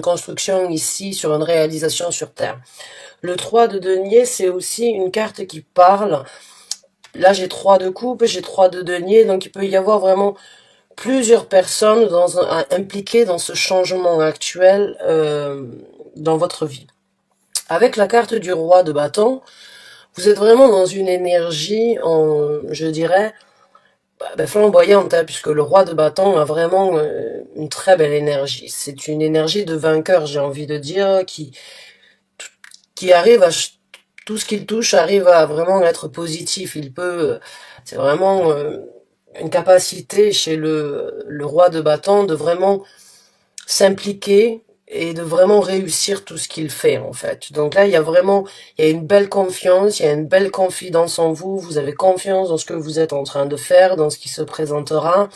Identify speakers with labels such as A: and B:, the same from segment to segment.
A: construction ici, sur une réalisation sur Terre. Le 3 de denier, c'est aussi une carte qui parle. Là, j'ai 3 de coupe, j'ai 3 de denier, donc il peut y avoir vraiment plusieurs personnes impliquées dans ce changement actuel dans votre vie. Avec la carte du roi de bâton, vous êtes vraiment dans une énergie, je dirais, flamboyante, hein, puisque le roi de bâton a vraiment une très belle énergie. C'est une énergie de vainqueur, j'ai envie de dire, qui arrive à tout ce qu'il touche arrive à vraiment être positif. C'est vraiment une capacité chez le roi de bâton de vraiment s'impliquer et de vraiment réussir tout ce qu'il fait, en fait. Donc là, il y a une belle confiance, il y a une belle confidence en vous, vous avez confiance dans ce que vous êtes en train de faire, dans ce qui se présentera,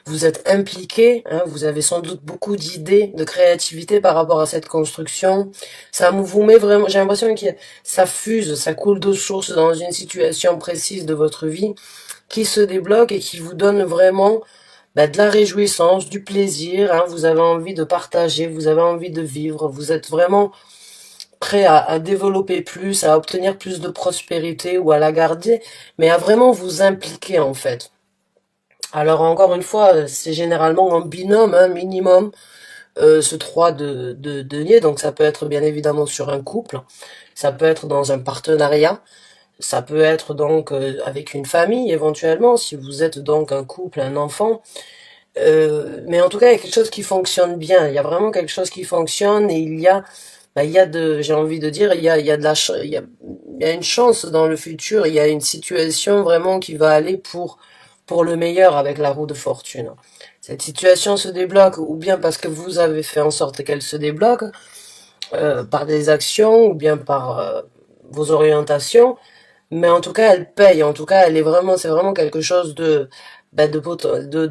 A: vous êtes impliqué, hein, vous avez sans doute beaucoup d'idées, de créativité par rapport à cette construction. Ça vous met vraiment, j'ai l'impression que ça fuse, ça coule de source dans une situation précise de votre vie qui se débloque et qui vous donne vraiment de la réjouissance, du plaisir, hein, vous avez envie de partager, vous avez envie de vivre, vous êtes vraiment prêt à développer plus, à obtenir plus de prospérité ou à la garder, mais à vraiment vous impliquer en fait. Alors encore une fois, c'est généralement en binôme, hein, minimum, ce 3 de denier, donc ça peut être bien évidemment sur un couple, ça peut être dans un partenariat, ça peut être donc avec une famille éventuellement, si vous êtes donc un couple, un enfant, mais en tout cas, il y a quelque chose qui fonctionne bien. Il y a vraiment quelque chose qui fonctionne et j'ai envie de dire, il y a de il y a une chance dans le futur. Il y a une situation vraiment qui va aller pour le meilleur avec la roue de fortune. Cette situation se débloque ou bien parce que vous avez fait en sorte qu'elle se débloque par des actions ou bien par vos orientations. Mais en tout cas, elle paye. En tout cas, c'est vraiment quelque chose de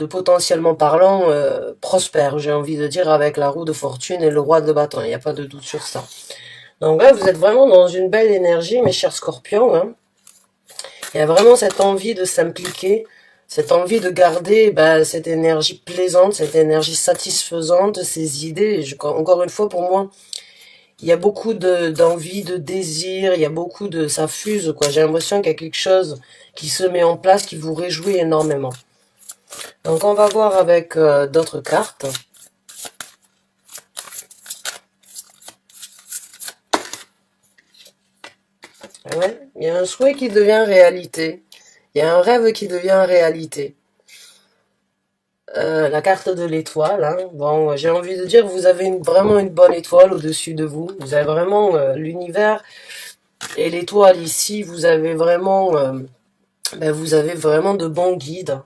A: potentiellement parlant prospère, j'ai envie de dire, avec la roue de fortune et le roi de bâton. Il n'y a pas de doute sur ça. Donc là, vous êtes vraiment dans une belle énergie, mes chers scorpions. Hein. Il y a vraiment cette envie de s'impliquer, cette envie de garder cette énergie plaisante, cette énergie satisfaisante, ces idées. Encore une fois, pour moi, il y a beaucoup d'envie, de désir, il y a beaucoup de... ça fuse, quoi. J'ai l'impression qu'il y a quelque chose qui se met en place, qui vous réjouit énormément. Donc on va voir avec d'autres cartes. Ouais, il y a un souhait qui devient réalité. Il y a un rêve qui devient réalité. La carte de l'étoile. Hein. Bon, j'ai envie de dire, vous avez vraiment une bonne étoile au-dessus de vous. Vous avez vraiment l'univers et l'étoile ici. Vous avez vraiment de bons guides.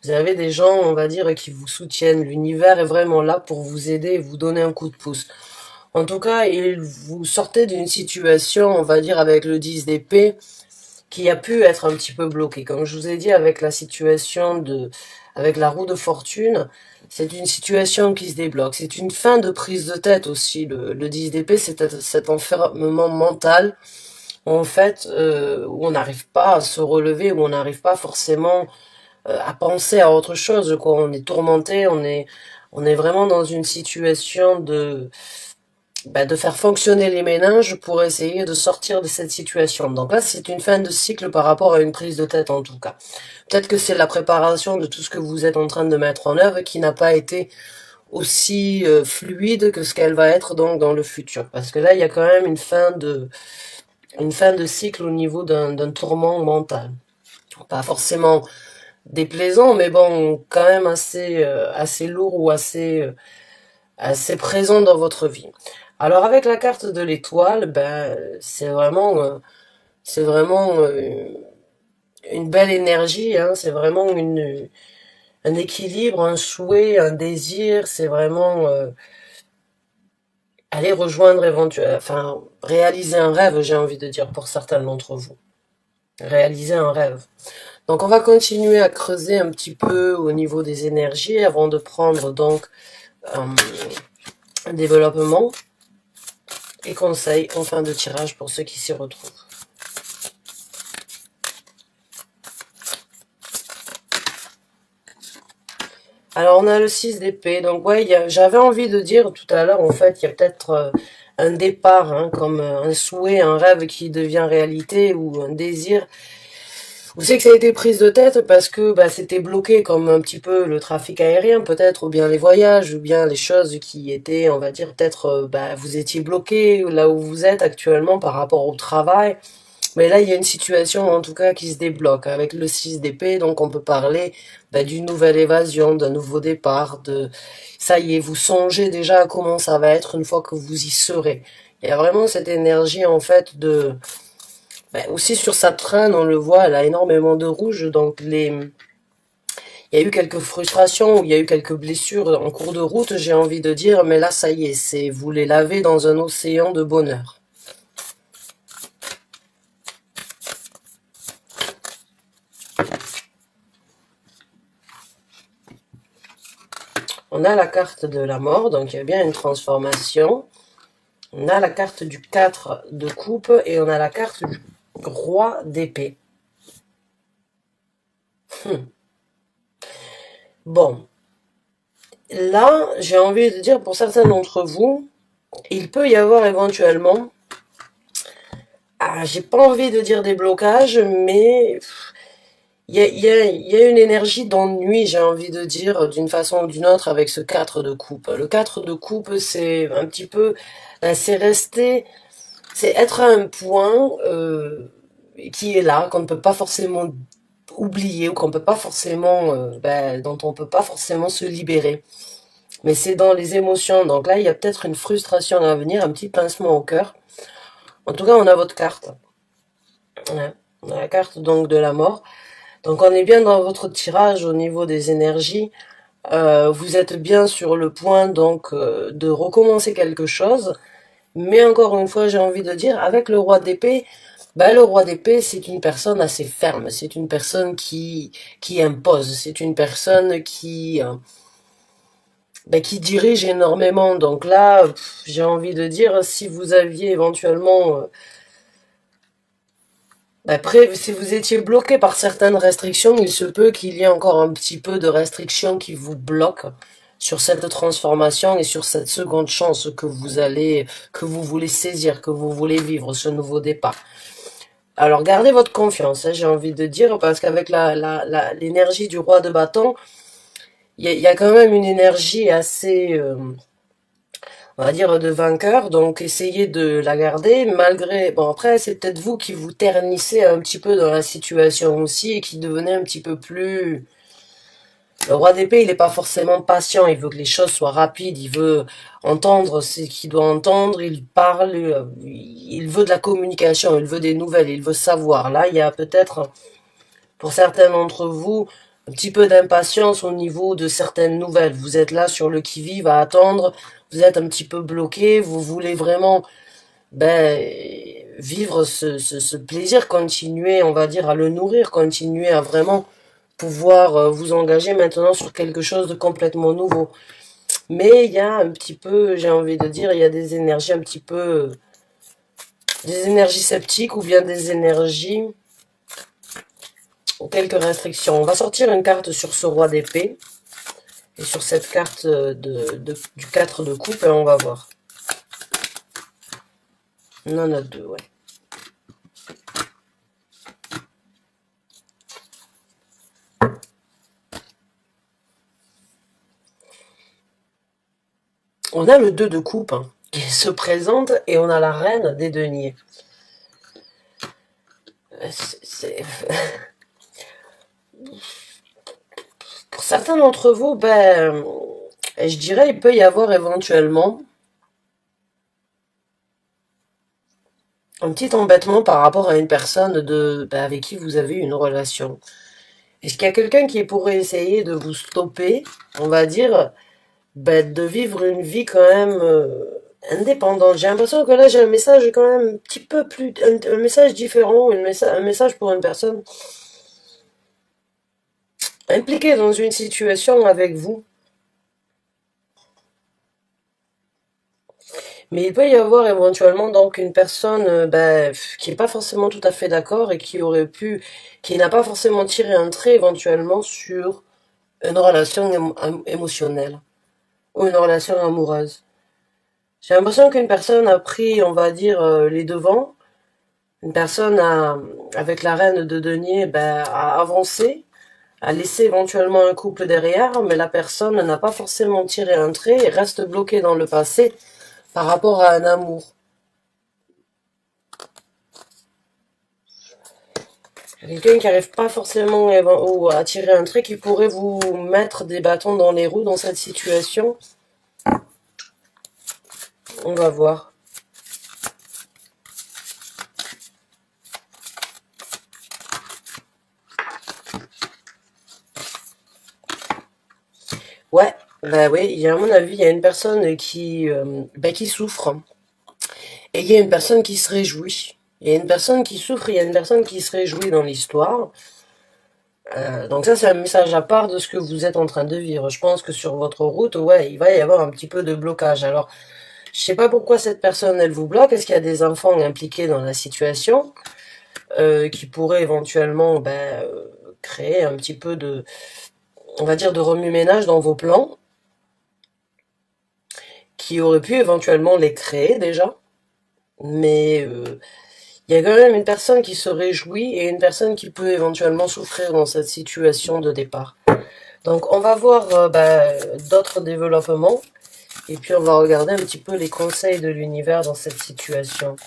A: Vous avez des gens, on va dire, qui vous soutiennent. L'univers est vraiment là pour vous aider et vous donner un coup de pouce. En tout cas, vous sortez d'une situation, on va dire, avec le 10 d'épée, qui a pu être un petit peu bloqué. Comme je vous ai dit, avec la situation avec la roue de fortune, c'est une situation qui se débloque. C'est une fin de prise de tête aussi. Le 10 d'épée, c'est cet enfermement mental, en fait, où on n'arrive pas à se relever, où on n'arrive pas forcément à penser à autre chose, quoi. On est tourmenté, on est vraiment dans une situation de faire fonctionner les méninges pour essayer de sortir de cette situation. Donc là, c'est une fin de cycle par rapport à une prise de tête en tout cas. Peut-être que c'est la préparation de tout ce que vous êtes en train de mettre en œuvre qui n'a pas été aussi fluide que ce qu'elle va être donc dans le futur. Parce que là, il y a quand même une fin de cycle au niveau d'un tourment mental. Pas forcément déplaisant, mais bon, quand même assez lourd ou assez présent dans votre vie. Alors avec la carte de l'étoile, c'est vraiment une belle énergie, hein, c'est vraiment un équilibre, un souhait, un désir, c'est vraiment aller rejoindre éventuellement, enfin réaliser un rêve, j'ai envie de dire pour certains d'entre vous, réaliser un rêve. Donc on va continuer à creuser un petit peu au niveau des énergies avant de prendre donc un développement et conseils en fin de tirage pour ceux qui s'y retrouvent. Alors, on a le 6 d'épée. Donc, ouais, j'avais envie de dire tout à l'heure, en fait, il y a peut-être un départ, hein, comme un souhait, un rêve qui devient réalité ou un désir. Vous savez que ça a été prise de tête parce que bah, c'était bloqué comme un petit peu le trafic aérien peut-être, ou bien les voyages, ou bien les choses qui étaient, on va dire, peut-être, bah, vous étiez bloqué là où vous êtes actuellement par rapport au travail. Mais là, il y a une situation en tout cas qui se débloque avec le 6 d'épée, donc on peut parler bah, d'une nouvelle évasion, d'un nouveau départ, de ça y est, vous songez déjà à comment ça va être une fois que vous y serez. Il y a vraiment cette énergie en fait de bah, aussi sur sa traîne, on le voit, elle a énormément de rouge, donc il y a eu quelques frustrations, il y a eu quelques blessures en cours de route, j'ai envie de dire, mais là, ça y est, c'est vous les lavez dans un océan de bonheur. On a la carte de la mort, donc il y a bien une transformation. On a la carte du 4 de coupe et on a la carte du roi d'épée. Bon, là, j'ai envie de dire pour certains d'entre vous, il peut y avoir éventuellement, j'ai pas envie de dire des blocages, mais il y a une énergie d'ennui, j'ai envie de dire, d'une façon ou d'une autre, avec ce 4 de coupe. Le 4 de coupe, c'est un petit peu, c'est rester, c'est être à un point qui est là, qu'on ne peut pas forcément oublier, ou qu'on peut pas forcément, dont on peut pas forcément se libérer. Mais c'est dans les émotions. Donc là, il y a peut-être une frustration à venir, un petit pincement au cœur. En tout cas, on a votre carte. Ouais. On a la carte donc de la mort. Donc on est bien dans votre tirage au niveau des énergies. Vous êtes bien sur le point donc de recommencer quelque chose. Mais encore une fois, j'ai envie de dire, avec le roi d'épée, ben, le roi d'épée, c'est une personne assez ferme. C'est une personne qui impose. C'est une personne qui dirige énormément. Donc là, j'ai envie de dire, si vous aviez éventuellement après, si vous étiez bloqué par certaines restrictions, il se peut qu'il y ait encore un petit peu de restrictions qui vous bloquent sur cette transformation et sur cette seconde chance que vous voulez saisir, que vous voulez vivre, ce nouveau départ. Alors, gardez votre confiance, hein, j'ai envie de dire, parce qu'avec l'énergie du roi de bâton, il y a quand même une énergie assez, on va dire, de vainqueur, donc essayez de la garder, malgré, bon après, c'est peut-être vous qui vous ternissez un petit peu dans la situation aussi, et qui devenez un petit peu plus... Le roi d'épée, il n'est pas forcément patient, il veut que les choses soient rapides, il veut entendre ce qu'il doit entendre, il parle, il veut de la communication, il veut des nouvelles, il veut savoir. Là, il y a peut-être, pour certains d'entre vous, un petit peu d'impatience au niveau de certaines nouvelles. Vous êtes là sur le qui-vive à attendre, vous êtes un petit peu bloqué, vous voulez vraiment vivre ce plaisir, continuer, on va dire, à le nourrir, continuer à vraiment pouvoir vous engager maintenant sur quelque chose de complètement nouveau. Mais il y a un petit peu, j'ai envie de dire, il y a des énergies un petit peu, des énergies sceptiques ou bien des énergies quelques restrictions. On va sortir une carte sur ce roi d'épée et sur cette carte du 4 de coupe et on va voir. On en a deux, ouais. On a le 2 de coupe hein, qui se présente et on a la reine des deniers. Pour certains d'entre vous, je dirais il peut y avoir éventuellement un petit embêtement par rapport à une personne avec qui vous avez une relation. Est-ce qu'il y a quelqu'un qui pourrait essayer de vous stopper, on va dire, de vivre une vie quand même indépendante? J'ai l'impression que là j'ai un message quand même un petit peu plus, un message différent, un message pour une personne impliquée dans une situation avec vous. Mais il peut y avoir éventuellement donc une personne qui n'est pas forcément tout à fait d'accord et qui n'a pas forcément tiré un trait éventuellement sur une relation émotionnelle ou une relation amoureuse. J'ai l'impression qu'une personne a pris, on va dire, les devants. Une personne avec la reine de denier, ben, a avancé, a laissé éventuellement un couple derrière, mais la personne n'a pas forcément tiré un trait et reste bloquée dans le passé par rapport à un amour. Quelqu'un qui n'arrive pas forcément à tirer un trait, qui pourrait vous mettre des bâtons dans les roues dans cette situation. On va voir. Ouais, bah oui, il y a, à mon avis, il y a une personne qui souffre. Et il y a une personne qui se réjouit. Il y a une personne qui souffre, il y a une personne qui se réjouit dans l'histoire. Donc ça, c'est un message à part de ce que vous êtes en train de vivre. Je pense que sur votre route, ouais, il va y avoir un petit peu de blocage. Alors, je sais pas pourquoi cette personne, elle vous bloque. Est-ce qu'il y a des enfants impliqués dans la situation qui pourraient éventuellement créer un petit peu de, on va dire, de remue-ménage dans vos plans, qui auraient pu éventuellement les créer déjà. Mais il y a quand même une personne qui se réjouit et une personne qui peut éventuellement souffrir dans cette situation de départ. Donc on va voir d'autres développements et puis on va regarder un petit peu les conseils de l'univers dans cette situation.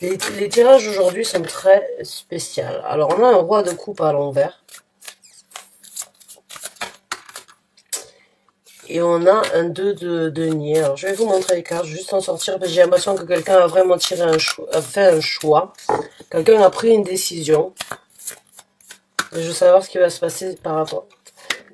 A: Les tirages aujourd'hui sont très spéciaux. Alors on a un roi de coupe à l'envers. Et on a un 2 de denier. Alors je vais vous montrer les cartes, juste en sortir, parce que j'ai l'impression que quelqu'un a vraiment fait un choix. Quelqu'un a pris une décision. Je veux savoir ce qui va se passer par rapport.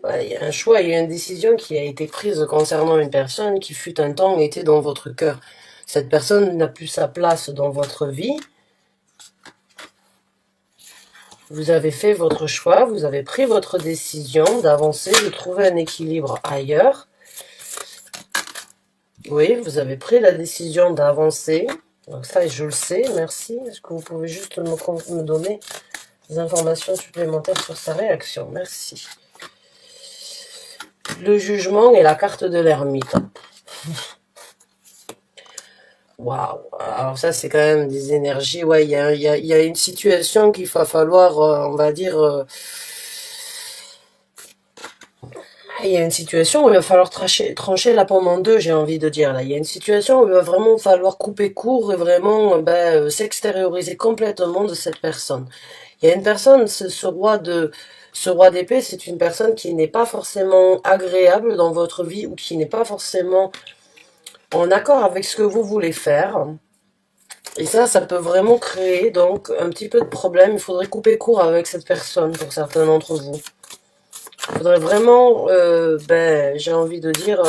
A: Ouais, il y a un choix, il y a une décision qui a été prise concernant une personne qui fut un temps était dans votre cœur. Cette personne n'a plus sa place dans votre vie. Vous avez fait votre choix, vous avez pris votre décision d'avancer, de trouver un équilibre ailleurs. Oui, vous avez pris la décision d'avancer. Donc ça, je le sais, merci. Est-ce que vous pouvez juste me donner des informations supplémentaires sur sa réaction? Merci. Le jugement et la carte de l'ermite. Waouh. Alors ça, c'est quand même des énergies. Ouais, il y a une situation qu'il va falloir, on va dire... il y a une situation où il va falloir trancher la pomme en deux, j'ai envie de dire. Là, il y a une situation où il va vraiment falloir couper court et vraiment s'extérioriser complètement de cette personne. Il y a une personne, ce roi d'épée, c'est une personne qui n'est pas forcément agréable dans votre vie ou qui n'est pas forcément en accord avec ce que vous voulez faire. Et ça peut vraiment créer donc un petit peu de problème. Il faudrait couper court avec cette personne pour certains d'entre vous. Il faudrait vraiment, j'ai envie de dire,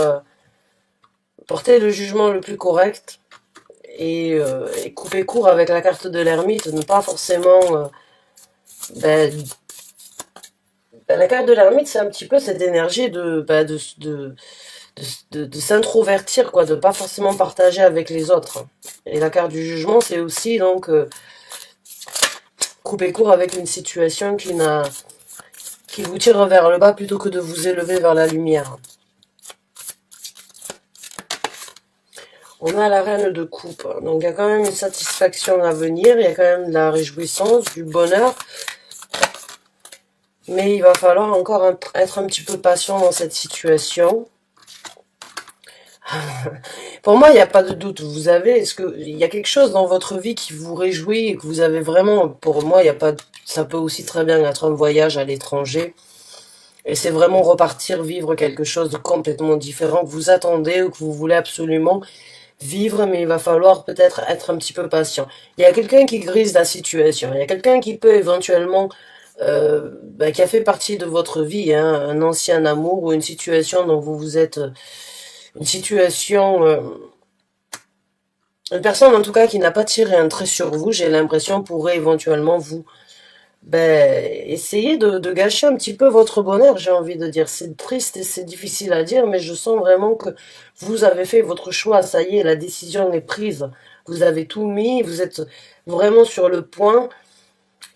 A: porter le jugement le plus correct et couper court avec la carte de l'ermite, ne pas forcément... la carte de l'ermite, c'est un petit peu cette énergie de s'introvertir, quoi, de pas forcément partager avec les autres. Et la carte du jugement, c'est aussi donc couper court avec une situation qui vous tire vers le bas plutôt que de vous élever vers la lumière. On a la reine de coupe, donc il y a quand même une satisfaction à venir, il y a quand même de la réjouissance, du bonheur, mais il va falloir encore être un petit peu patient dans cette situation. Pour moi, il n'y a pas de doute. Il y a quelque chose dans votre vie qui vous réjouit et que vous avez vraiment, pour moi, il y a pas, ça peut aussi très bien être un voyage à l'étranger. Et c'est vraiment repartir, vivre quelque chose de complètement différent que vous attendez ou que vous voulez absolument vivre, mais il va falloir peut-être être un petit peu patient. Il y a quelqu'un qui grise la situation. Il y a quelqu'un qui peut éventuellement, qui a fait partie de votre vie, hein, un ancien amour ou une situation dont vous vous êtes, une situation, une personne en tout cas qui n'a pas tiré un trait sur vous, j'ai l'impression pourrait éventuellement vous, essayer de gâcher un petit peu votre bonheur, j'ai envie de dire. C'est triste et c'est difficile à dire, mais je sens vraiment que vous avez fait votre choix, ça y est, la décision est prise. Vous avez tout mis, vous êtes vraiment sur le point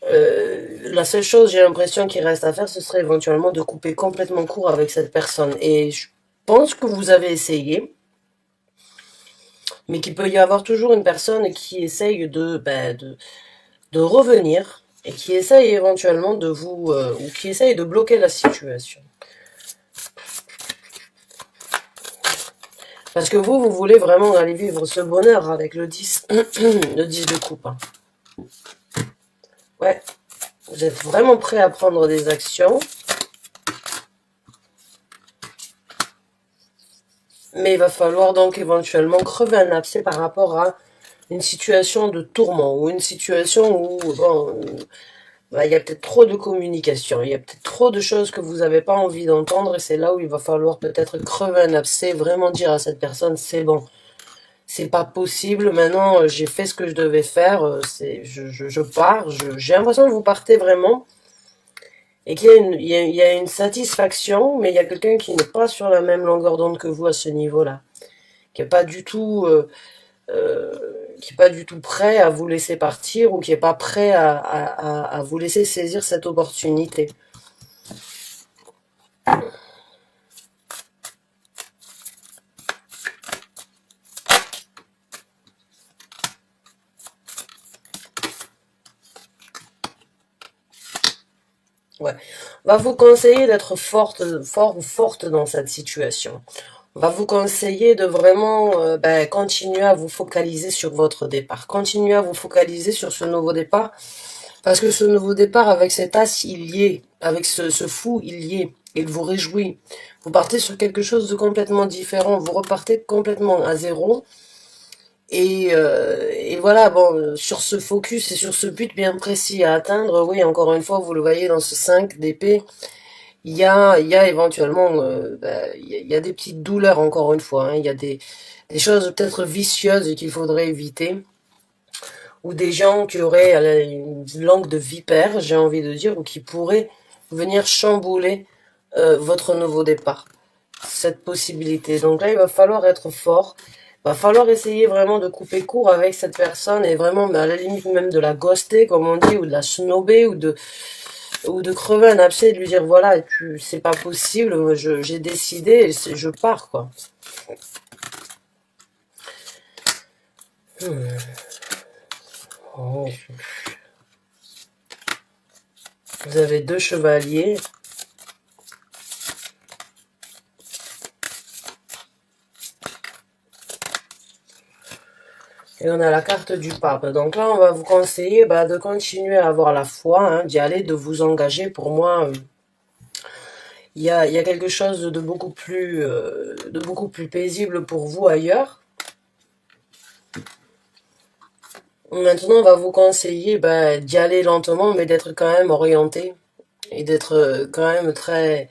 A: La seule chose, j'ai l'impression qu'il reste à faire, ce serait éventuellement de couper complètement court avec cette personne. Et je pense que vous avez essayé, mais qu'il peut y avoir toujours une personne qui essaye de revenir et qui essaye éventuellement de vous, ou qui essaye de bloquer la situation. Parce que vous voulez vraiment aller vivre ce bonheur avec le 10, le 10 de coupe. Hein. Ouais, vous êtes vraiment prêt à prendre des actions. Mais il va falloir donc éventuellement crever un abcès par rapport à une situation de tourment ou une situation où bon, bah, il y a peut-être trop de communication, il y a peut-être trop de choses que vous n'avez pas envie d'entendre et c'est là où il va falloir peut-être crever un abcès, vraiment dire à cette personne c'est bon, c'est pas possible, maintenant j'ai fait ce que je devais faire, je pars, j'ai l'impression que vous partez vraiment et qu'il y a il y a une satisfaction, mais il y a quelqu'un qui n'est pas sur la même longueur d'onde que vous à ce niveau-là, qui n'est pas du tout euh, qui est pas du tout prêt à vous laisser partir ou qui est pas prêt à vous laisser saisir cette opportunité. Ouais. On va vous conseiller d'être fort ou forte dans cette situation. On va vous conseiller de vraiment continuer à vous focaliser sur votre départ. Continuer à vous focaliser sur ce nouveau départ. Parce que ce nouveau départ avec cet as, il y est. Avec ce fou, il y est. Il vous réjouit. Vous partez sur quelque chose de complètement différent. Vous repartez complètement à zéro. Et voilà, bon, sur ce focus et sur ce but bien précis à atteindre, oui, encore une fois, vous le voyez dans ce 5 d'épée, il y a éventuellement, il y a des petites douleurs, encore une fois, hein, il y a des choses peut-être vicieuses qu'il faudrait éviter, ou des gens qui auraient une langue de vipère, j'ai envie de dire, ou qui pourraient venir chambouler votre nouveau départ. Cette possibilité. Donc là, il va falloir être fort. Il va falloir essayer vraiment de couper court avec cette personne et vraiment, à la limite même de la ghoster, comme on dit, ou de la snobber, ou de crever un abcès et de lui dire, voilà, c'est pas possible, moi, j'ai décidé, et je pars, quoi. Oh. Vous avez 2 chevaliers. Et on a la carte du pape. Donc là, on va vous conseiller de continuer à avoir la foi, hein, d'y aller, de vous engager. Pour moi, il y a quelque chose de beaucoup plus paisible pour vous ailleurs. Maintenant, on va vous conseiller d'y aller lentement, mais d'être quand même orienté. Et d'être quand même très...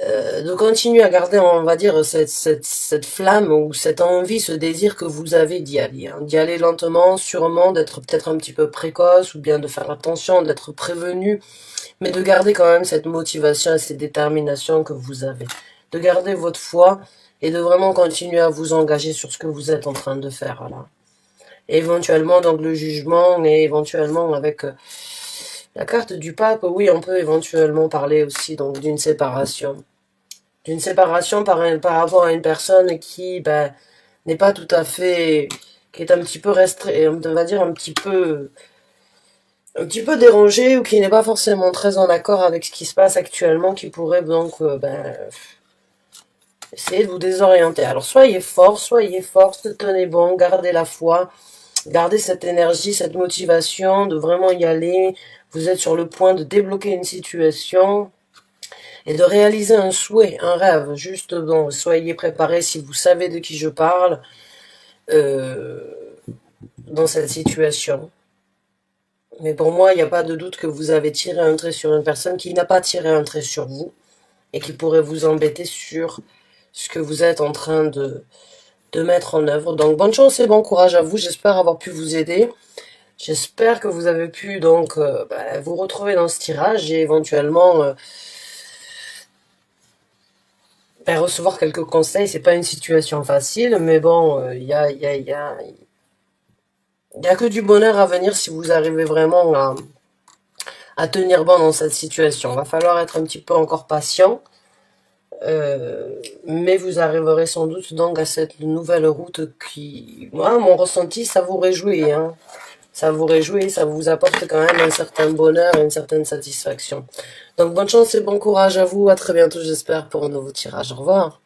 A: de continuer à garder, on va dire, cette flamme ou cette envie, ce désir que vous avez d'y aller. Hein. D'y aller lentement, sûrement, d'être peut-être un petit peu précoce, ou bien de faire attention, d'être prévenu, mais de garder quand même cette motivation et cette détermination que vous avez. De garder votre foi et de vraiment continuer à vous engager sur ce que vous êtes en train de faire là. Et éventuellement, donc le jugement, et éventuellement avec la carte du pape, oui, on peut éventuellement parler aussi donc d'une séparation. D'une séparation par rapport à une personne qui n'est pas tout à fait, qui est un petit peu restreint, on va dire un petit peu dérangée ou qui n'est pas forcément très en accord avec ce qui se passe actuellement, qui pourrait donc essayer de vous désorienter. Alors soyez fort, tenez bon, gardez la foi, gardez cette énergie, cette motivation de vraiment y aller. Vous êtes sur le point de débloquer une situation et de réaliser un souhait, un rêve. Juste, bon, soyez préparés si vous savez de qui je parle euh, dans cette situation. Mais pour moi, il n'y a pas de doute que vous avez tiré un trait sur une personne qui n'a pas tiré un trait sur vous et qui pourrait vous embêter sur ce que vous êtes en train de mettre en œuvre. Donc, bonne chance et bon courage à vous. J'espère avoir pu vous aider. J'espère que vous avez pu donc vous retrouver dans ce tirage et éventuellement recevoir quelques conseils. C'est pas une situation facile, mais bon, il y a Il n'y a que du bonheur à venir si vous arrivez vraiment à tenir bon dans cette situation. Il va falloir être un petit peu encore patient, mais vous arriverez sans doute donc à cette nouvelle route qui, moi, mon ressenti, ça vous réjouit, hein. Ça vous réjouit, ça vous apporte quand même un certain bonheur et une certaine satisfaction. Donc bonne chance et bon courage à vous, à très bientôt j'espère pour un nouveau tirage. Au revoir.